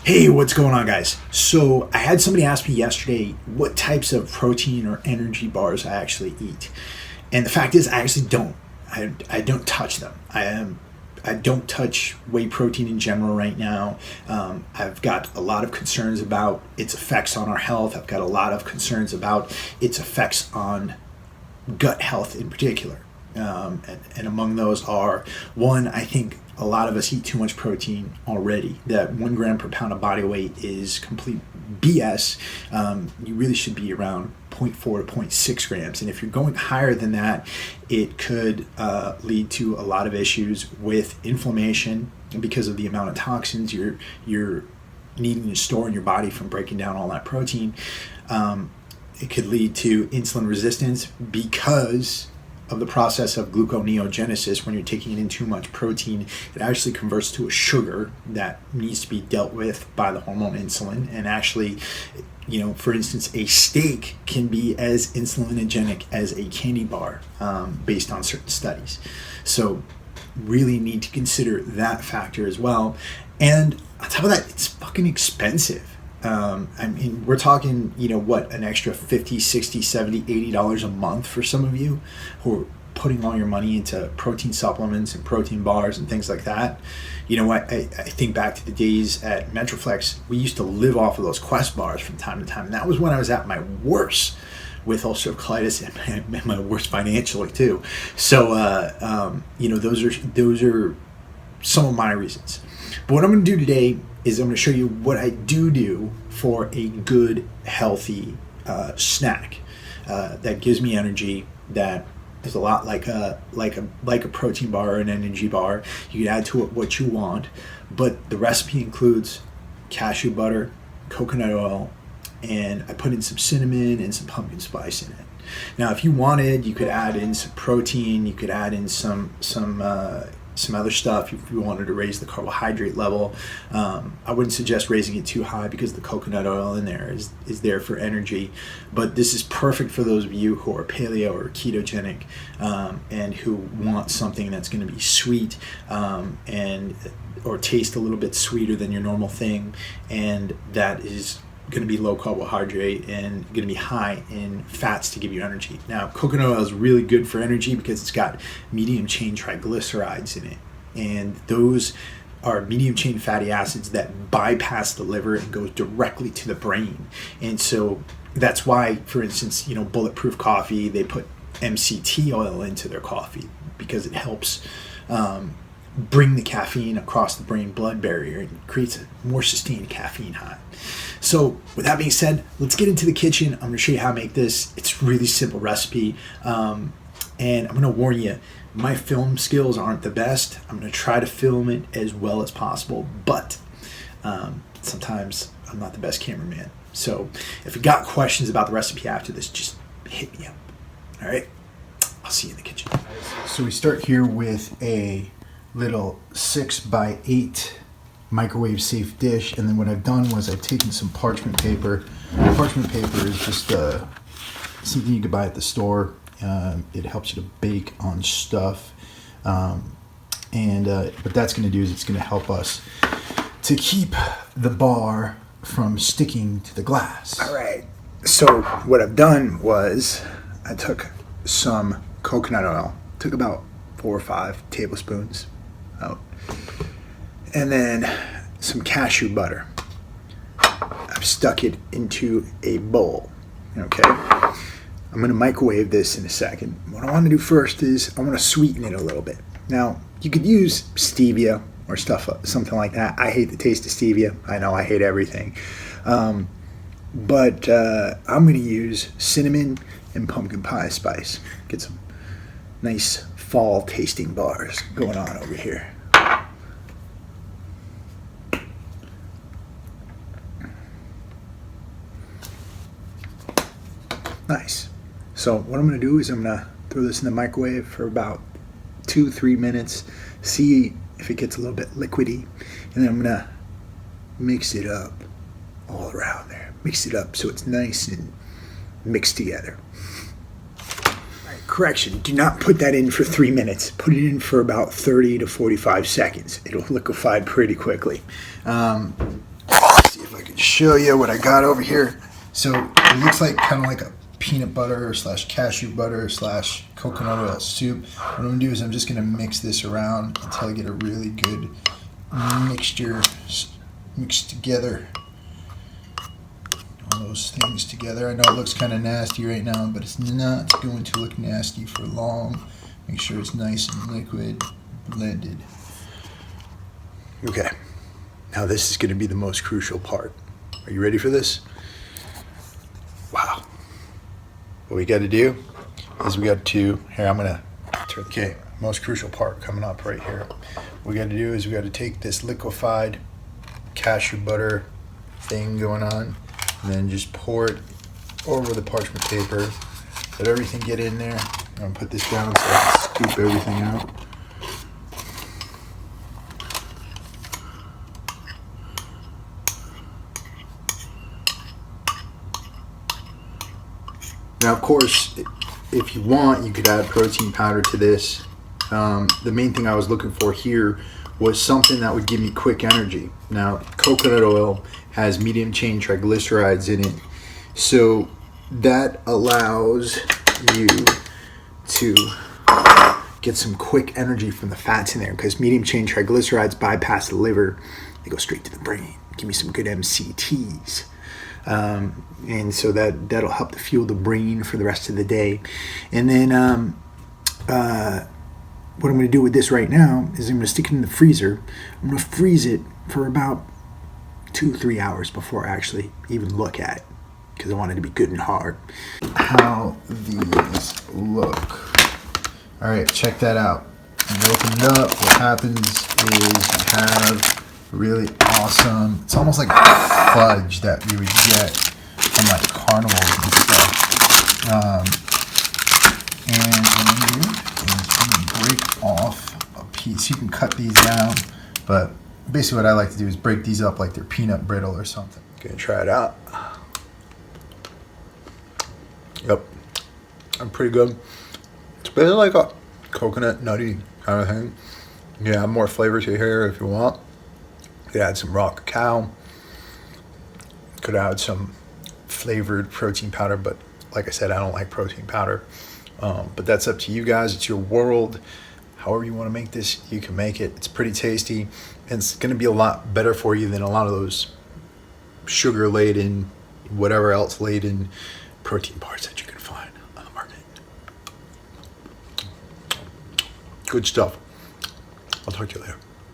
Hey, what's going on, guys? So I had somebody ask me yesterday what types of protein or energy bars I actually eat. And the fact is, I actually don't. I don't touch them. I don't touch whey protein in general right now. I've got a lot of concerns about its effects on our health. I've got a lot of concerns about its effects on gut health in particular. And among those are, one, I think a lot of us eat too much protein already. That 1 gram per pound of body weight is complete BS. You really should be around 0.4 to 0.6 grams. And if you're going higher than that, it could lead to a lot of issues with inflammation because of the amount of toxins you're needing to store in your body from breaking down all that protein. It could lead to insulin resistance because of the process of gluconeogenesis. When you're taking in too much protein, it actually converts to a sugar that needs to be dealt with by the hormone insulin. And actually, for instance, a steak can be as insulinogenic as a candy bar based on certain studies. So really need to consider that factor as well. And on top of that, it's fucking expensive. We're talking, an extra $50, $60, $70, $80 a month for some of you who are putting all your money into protein supplements and protein bars and things like that. You know what? I think back to the days at Metroflex. We used to live off of those Quest bars from time to time. And that was when I was at my worst with ulcerative colitis and my worst financially too. So, those are some of my reasons. But what I'm going to do today is I'm going to show you what I do for a good, healthy snack that gives me energy, that is a lot like a protein bar or an energy bar. You can add to it what you want, but the recipe includes cashew butter, coconut oil, and I put in some cinnamon and some pumpkin spice in it. Now, if you wanted, you could add in some protein. You could add in some other stuff if you wanted to raise the carbohydrate level. I wouldn't suggest raising it too high because the coconut oil in there is there for energy. But this is perfect for those of you who are paleo or ketogenic and who want something that's going to be sweet or taste a little bit sweeter than your normal thing, and that is going to be low carbohydrate and going to be high in fats to give you energy. Now, coconut oil is really good for energy because it's got medium chain triglycerides in it, and those are medium chain fatty acids that bypass the liver and go directly to the brain. And so that's why, for instance, Bulletproof Coffee, they put MCT oil into their coffee because it helps bring the caffeine across the brain-blood barrier and creates a more sustained caffeine high. So with that being said, let's get into the kitchen. I'm going to show you how to make this. It's a really simple recipe. And I'm going to warn you, my film skills aren't the best. I'm going to try to film it as well as possible, but sometimes I'm not the best cameraman. So if you got questions about the recipe after this, just hit me up. All right? I'll see you in the kitchen. So we start here with a little 6x8 microwave safe dish, and then what I've done was I've taken some parchment paper. Parchment paper is just something you can buy at the store. It helps you to bake on stuff, but that's going to do is it's going to help us to keep the bar from sticking to the glass. All right, so what I've done was I took some coconut oil, took about 4 or 5 tablespoons out, and then some cashew butter. I've stuck it into a bowl. Okay, I'm going to microwave this in a second. What I want to do first is I want to sweeten it a little bit. Now, you could use stevia or something like that. I hate the taste of stevia. I know I hate everything. But I'm going to use cinnamon and pumpkin pie spice. Get some nice fall tasting bars going on over here. Nice. So what I'm going to do is I'm going to throw this in the microwave for about 2-3 minutes, see if it gets a little bit liquidy, and then I'm going to mix it up all around there. Mix it up so it's nice and mixed together. All right, correction, do not put that in for 3 minutes. Put it in for about 30 to 45 seconds. It'll liquefy pretty quickly. show you what I got over here. So it looks like kind of like a peanut butter / cashew butter / coconut oil soup. What I'm gonna do is I'm just gonna mix this around until I get a really good mixture mixed together. All those things together. I know it looks kind of nasty right now, but it's not going to look nasty for long. Make sure it's nice and liquid, blended. Okay, now this is going to be the most crucial part. Are you ready for this? Wow. What we got to do is we got to, here I'm going to, okay, most crucial part coming up right here. What we got to do is we got to take this liquefied cashew butter thing going on, and then just pour it over the parchment paper. Let everything get in there. I'm going to put this down so I can scoop everything out. Now, of course, if you want, you could add protein powder to this. The main thing I was looking for here was something that would give me quick energy. Now, coconut oil has medium chain triglycerides in it, so that allows you to get some quick energy from the fats in there, because medium chain triglycerides bypass the liver, they go straight to the brain. Give me some good MCTs. And so that'll help to fuel the brain for the rest of the day. And then what I'm going to do with this right now is I'm going to stick it in the freezer. I'm going to freeze it for about 2-3 hours before I actually even look at it, because I want it to be good and hard. How these look. All right, check that out. You open it up, what happens is you have really awesome, it's almost like fudge that you would get from like carnivals and stuff. And what you do is break off a piece. You can cut these down, but basically what I like to do is break these up like they're peanut brittle or something. Gonna try it out. Yep, I'm pretty good. It's basically like a coconut nutty kind of thing. You can add more flavor to here if you want. You could add some raw cacao. Could add some flavored protein powder, but like I said, I don't like protein powder. But that's up to you guys. It's your world. However you want to make this, you can make it. It's pretty tasty, and it's going to be a lot better for you than a lot of those sugar-laden, whatever else laden protein bars that you can find on the market. Good stuff. I'll talk to you later.